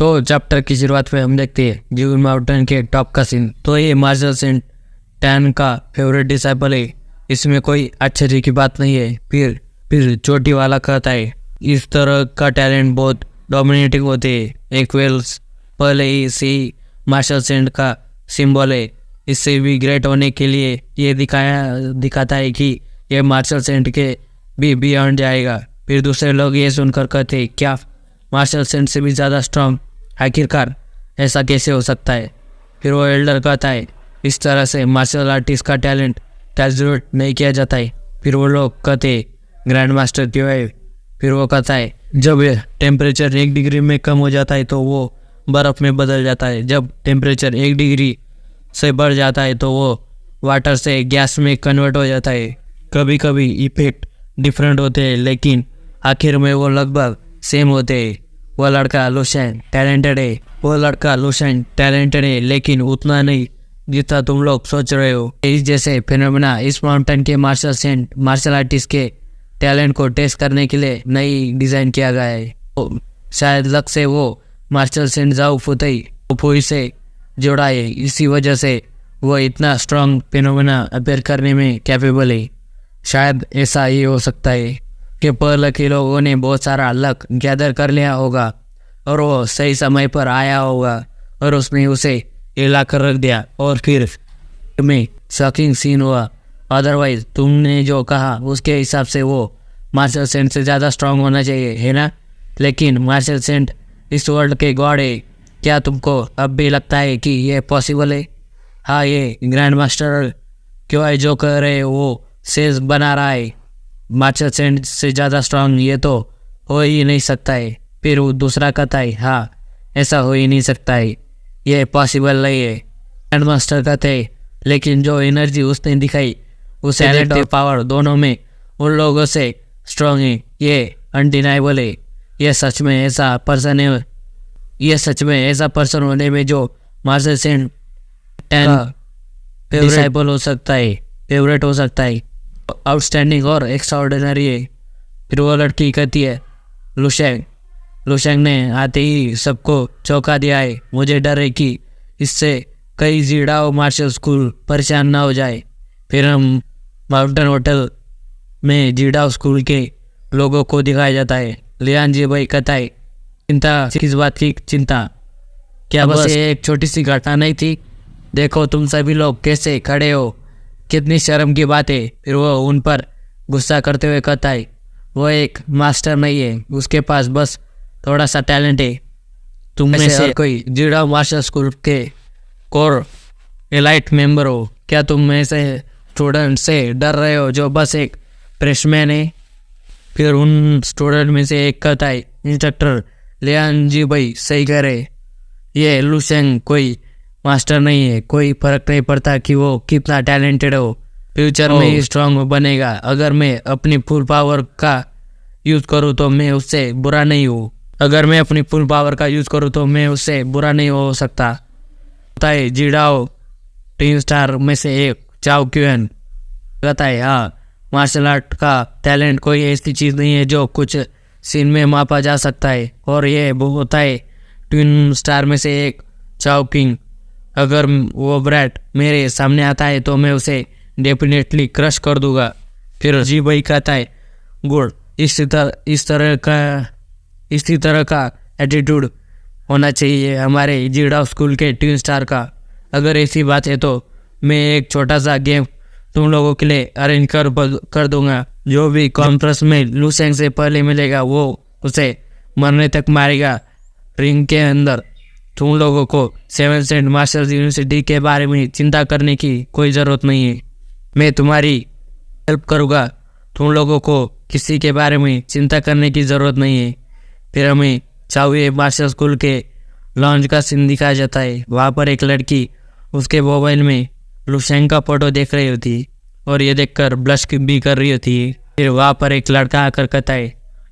तो चैप्टर की शुरुआत में हम देखते हैं जीवन माउंटेन के टॉप का सीन। तो ये मार्शल सेंट टैन का फेवरेट डिसाइपल है, इसमें कोई आश्चर्य की बात नहीं है। फिर चोटी वाला कहता है इस तरह का टैलेंट बहुत डोमिनेटिंग होते हैं। एक वेल्स पहले ही सी मार्शल सेंट का सिंबल है, इससे भी ग्रेट होने के लिए ये दिखाता है कि ये मार्शल सेंट के भी बियॉन्ड जाएगा। फिर दूसरे लोग ये सुनकर कहते क्या मार्शल सेंट से भी ज़्यादा स्ट्रांग, आखिरकार ऐसा कैसे हो सकता है। फिर वो एल्डर कहता है इस तरह से मार्शल आर्टिस्ट का टैलेंट कैलकुलेट नहीं किया जाता है। फिर वो लोग कहते ग्रैंड मास्टर क्यों है। फिर वो कहता है जब टेम्परेचर 1 डिग्री में कम हो जाता है तो वो बर्फ़ में बदल जाता है, जब टेम्परेचर 1 डिग्री से बढ़ जाता है तो वो वाटर से गैस में कन्वर्ट हो जाता है। कभी कभी इफेक्ट डिफरेंट होते हैं लेकिन आखिर में वो लगभग सेम होते हैं। वो लड़का लुशैन टैलेंटेड है लेकिन उतना नहीं जितना तुम लोग सोच रहे हो। इस जैसे फिनोमेना इस माउंटेन के मार्शल आर्टिस्ट के टैलेंट को टेस्ट करने के लिए नई डिज़ाइन किया गया है। तो शायद लक से वो मार्शल सेंट जाओ फुतई से जोड़ा है, इसी वजह से वो इतना स्ट्रॉन्ग फिनोमेना अपेयर करने में कैपेबल है। शायद ऐसा ही हो सकता है कि पहले के लोगों ने बहुत सारा लक गैदर कर लिया होगा और वो सही समय पर आया होगा और उसने उसे हिला कर रख दिया और फिर में शॉकिंग सीन हुआ। अदरवाइज तुमने जो कहा उसके हिसाब से वो मार्शल सेंट से ज़्यादा स्ट्रांग होना चाहिए, है ना? लेकिन मार्शल सेंट इस वर्ल्ड के गॉड है। क्या तुमको अब भी लगता है कि ये पॉसिबल है? हाँ, ये ग्रैंड मास्टर क्यों है जो कह रहे वो सेज बना रहा है मार्शल सेंट से ज़्यादा स्ट्रांग, ये तो हो ही नहीं सकता है। फिर वो दूसरा कहता है हाँ, ऐसा हो ही नहीं सकता है, ये पॉसिबल नहीं है। ग्रैंड मास्टर कहते हैं लेकिन जो एनर्जी उसने दिखाई उस टैलेंट और पावर दोनों में उन लोगों से स्ट्रांग है, ये अनडिनाइबल है। ये सच में ऐसा पर्सन होने में जो मार्शल सेंट डिसाइपल हो सकता है, फेवरेट हो सकता है, आउटस्टैंडिंग और एक्स्ट्राऑर्डिनरी है। फिर वो लड़की कहती है लुशैंग ने आते ही सबको चौंका दिया है। मुझे डर है कि इससे कई जीडाओ मार्शल स्कूल परेशान ना हो जाए। फिर हम माउंटेन होटल में जीडाओ स्कूल के लोगों को दिखाया जाता है। लियान जी भाई कहता है चिंता किस बात की चिंता, क्या बस ये एक छोटी सी घटना नहीं थी? देखो तुम सभी लोग कैसे खड़े हो, कितनी शर्म की बात है। फिर वो उन पर गुस्सा करते हुए कहता है वो एक मास्टर नहीं है, उसके पास बस थोड़ा सा टैलेंट है। तुम में से कोई जीडाओ मार्शल स्कूल के कोर एलाइट मेंबर हो, क्या तुम में से स्टूडेंट से डर रहे हो जो बस एक फ्रेशमैन है? फिर उन स्टूडेंट में से एक कहता है इंस्ट्रक्टर लियान जी भाई सही कह रहे, ये लुशैंग कोई मास्टर नहीं है, कोई फर्क नहीं पड़ता कि वो कितना टैलेंटेड हो, फ्यूचर में ही स्ट्रांग बनेगा। अगर मैं अपनी फुल पावर का यूज़ करूँ तो मैं उससे बुरा नहीं हूँ, हो सकता है। जीडाओ टीम स्टार में से एक चाओ क्यूएन कहता है हाँ, मार्शल आर्ट का टैलेंट कोई ऐसी चीज़ नहीं है जो कुछ सीन में मापा जा सकता है। और ये होता है ट्विन स्टार में से एक चाओ किंग। अगर वो ब्रैट मेरे सामने आता है तो मैं उसे डेफिनेटली क्रश कर दूंगा। फिर जी भाई कहता है गुड, इस तरह का एटीट्यूड होना चाहिए हमारे जीडाओ स्कूल के ट्विन स्टार का। अगर ऐसी बात है तो मैं एक छोटा सा गेम तुम लोगों के लिए अरेंज कर दूंगा। जो भी कॉन्फ्रेंस में लुशैंग से पहले मिलेगा वो उसे मरने तक मारेगा। रिंग के अंदर तुम लोगों को 7 सेंट मार्शल यूनिवर्सिटी के बारे में चिंता करने की कोई ज़रूरत नहीं है, मैं तुम्हारी हेल्प करूँगा। तुम लोगों को किसी के बारे में चिंता करने की ज़रूरत नहीं है। फिर हमें चाओ मार्शल स्कूल के लॉन्च का सीन दिखाया जाता है। वहाँ पर एक लड़की उसके मोबाइल में लुशैंग का फोटो देख रही होती और ये देखकर ब्लश भी कर रही होती। फिर वहाँ पर एक लड़का आकर कहता है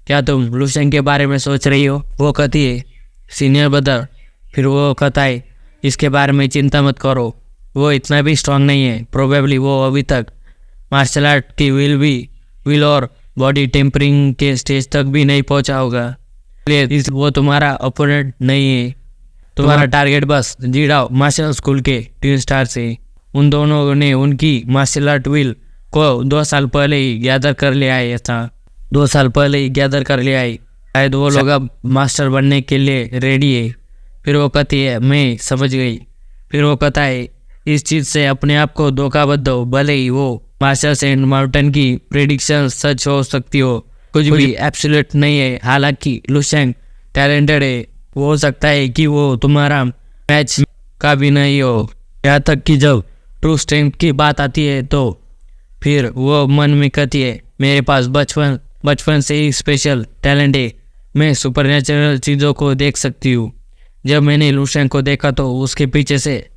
क्या तुम लुशैंग के बारे में सोच रही हो? वो कहती है सीनियर ब्रदर। फिर वो कहता है इसके बारे में चिंता मत करो, वो इतना भी स्ट्रांग नहीं है, प्रोबेबली वो अभी तक मार्शल आर्ट की विल और बॉडी टेम्परिंग के स्टेज तक भी नहीं पहुंचा होगा। वो तुम्हारा ओपोनेंट नहीं है। तुम्हारा टारगेट बस जीडाओ मार्शल स्कूल के टीन स्टार से। उन दोनों ने उनकी मार्शल आर्ट विल को 2 साल पहले ही गैदर कर लिया है। ऐसा 2 साल पहले ही गैदर कर लिया है। शायद वो लोग अब मास्टर बनने के लिए रेडी है। फिर वो कहती है मैं समझ गई। फिर वो कहता है इस चीज़ से अपने आप को धोखा मत दो। भले ही वो मार्शल सेंट माउंटेन की प्रेडिक्शन सच हो सकती हो, कुछ भी एब्सोल्यूट नहीं है। हालांकि लुशेंग टैलेंटेड है, हो सकता है कि वो तुम्हारा मैच का भी नहीं हो। यहाँ तक कि जब ट्रू स्ट्रेंथ की बात आती है तो फिर वो मन में कहती है मेरे पास बचपन से ही स्पेशल टैलेंट है। मैं सुपरनेचुरल चीज़ों को देख सकती हूँ। जब मैंने लुशेंग को देखा तो उसके पीछे से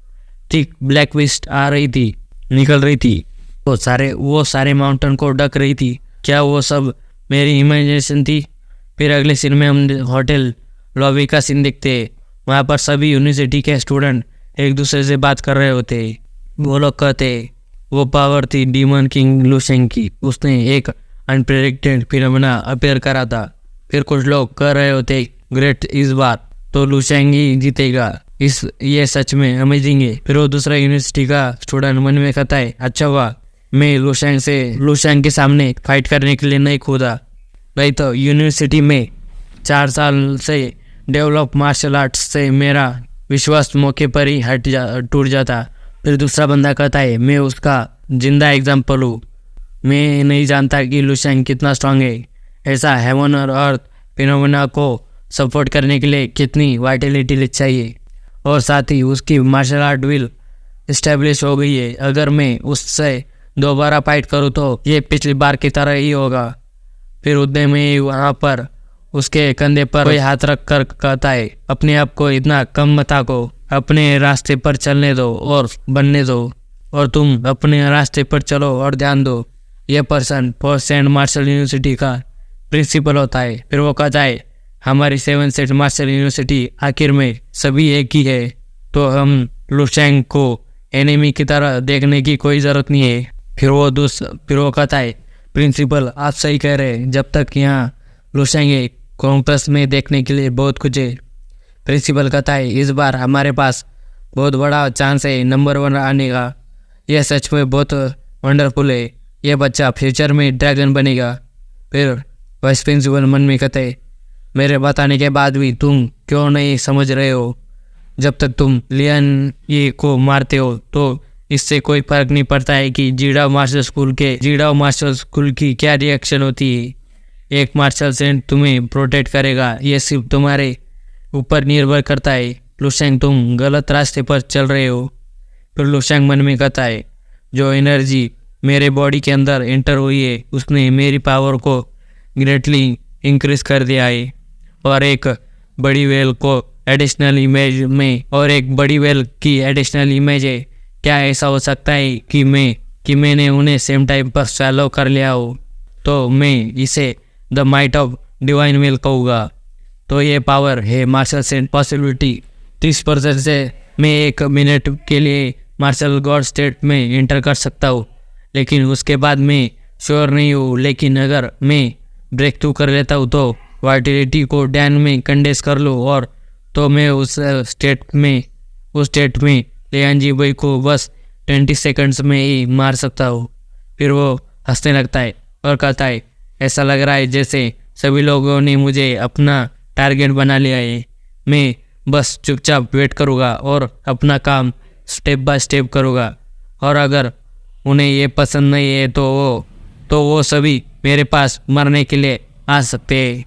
ठीक ब्लैक विस्ट आ रही थी, निकल रही थी। तो वो सारे माउंटेन को ढक रही थी। क्या वो सब मेरी इमेजिनेशन थी? फिर अगले सीन में हम होटल लॉबी का सीन देखते हैं। वहाँ पर सभी यूनिवर्सिटी के स्टूडेंट एक दूसरे से बात कर रहे होते। वो लोग कहते वो पावर थी डीमन किंग लुशेंग की। उसने एक अनप्रेडिक्टेड फिनोमेना अपीयर करा था। फिर कुछ लोग कह रहे होते ग्रेट इस बार तो लुशेंग ही जीतेगा। ये सच में अमेजिंग है। फिर वो दूसरा यूनिवर्सिटी का स्टूडेंट मन में कहता है अच्छा हुआ मैं लुशेंग के सामने फाइट करने के लिए नहीं कूदा, नहीं तो यूनिवर्सिटी में 4 साल से डेवलप मार्शल आर्ट्स से मेरा विश्वास मौके पर ही टूट जाता। फिर दूसरा बंदा कहता है मैं उसका जिंदा एग्जाम्पल हूँ। मैं नहीं जानता कि लुशेंग कितना स्ट्रांग है। ऐसा हेवन और अर्थ फिनोमेना को सपोर्ट करने के लिए कितनी वाइटलिटी चाहिए। और साथ ही उसकी मार्शल आर्ट विल इस्टेब्लिश हो गई है। अगर मैं उससे दोबारा फाइट करूँ तो ये पिछली बार की तरह ही होगा। फिर उतने में वहाँ पर उसके कंधे पर कोई हाथ रख कर कहता है अपने आप को इतना कम मत आको, अपने रास्ते पर चलने दो और बनने दो, और तुम अपने रास्ते पर चलो और ध्यान दो। यह person first Saint Marshall University का प्रिंसिपल होता है। फिर वो कहता है हमारी 7 सेंट मार्शल यूनिवर्सिटी आखिर में सभी एक ही है, तो हम लुशेंग को एनिमी की तरह देखने की कोई ज़रूरत नहीं है। फिर वो कहता है प्रिंसिपल आप सही कह रहे हैं, जब तक यहाँ लुशेंग है कॉम्पस में देखने के लिए बहुत कुछ है। प्रिंसिपल कहता है इस बार हमारे पास बहुत बड़ा चांस है नंबर 1 आने का। यह सच में बहुत वंडरफुल है। यह बच्चा फ्यूचर में ड्रैगन बनेगा। फिर वाइस प्रिंसिपल मन में कहते है मेरे बताने के बाद भी तुम क्यों नहीं समझ रहे हो? जब तक तुम लियन ये को मारते हो तो इससे कोई फर्क नहीं पड़ता है कि जीडाओ मार्शल स्कूल की क्या रिएक्शन होती है। एक मार्शल सेंट तुम्हें प्रोटेक्ट करेगा, यह सिर्फ तुम्हारे ऊपर निर्भर करता है। लुशेंग तुम गलत रास्ते पर चल रहे हो। फिर लुशेंग मन में कहता है जो एनर्जी मेरे बॉडी के अंदर एंटर हुई है उसने मेरी पावर को ग्रेटली इंक्रीज कर दिया है। और एक बड़ी वेल की एडिशनल इमेज है। क्या ऐसा हो सकता है कि मैंने उन्हें सेम टाइम पर स्वैलो कर लिया हो? तो मैं इसे the might of divine will कहूँगा। तो ये पावर है मार्शल सेंट पॉसिबिलिटी। 30% से मैं 1 मिनट के लिए मार्शल गॉड स्टेट में एंटर कर सकता हूँ, लेकिन उसके बाद मैं श्योर नहीं हूँ। लेकिन अगर मैं ब्रेक थ्रू कर लेता हूँ तो वाइटलिटी को डैन में कंडेंस कर लूँ और तो मैं उस स्टेट में लियान जी भाई को बस 20 सेकंड्स में ही मार सकता हूँ। फिर वो हंसने लगता है और कहता है ऐसा लग रहा है जैसे सभी लोगों ने मुझे अपना टारगेट बना लिया है। मैं बस चुपचाप वेट करूँगा और अपना काम स्टेप बाय स्टेप करूँगा, और अगर उन्हें ये पसंद नहीं है तो वो सभी मेरे पास मरने के लिए आ सकते हैं।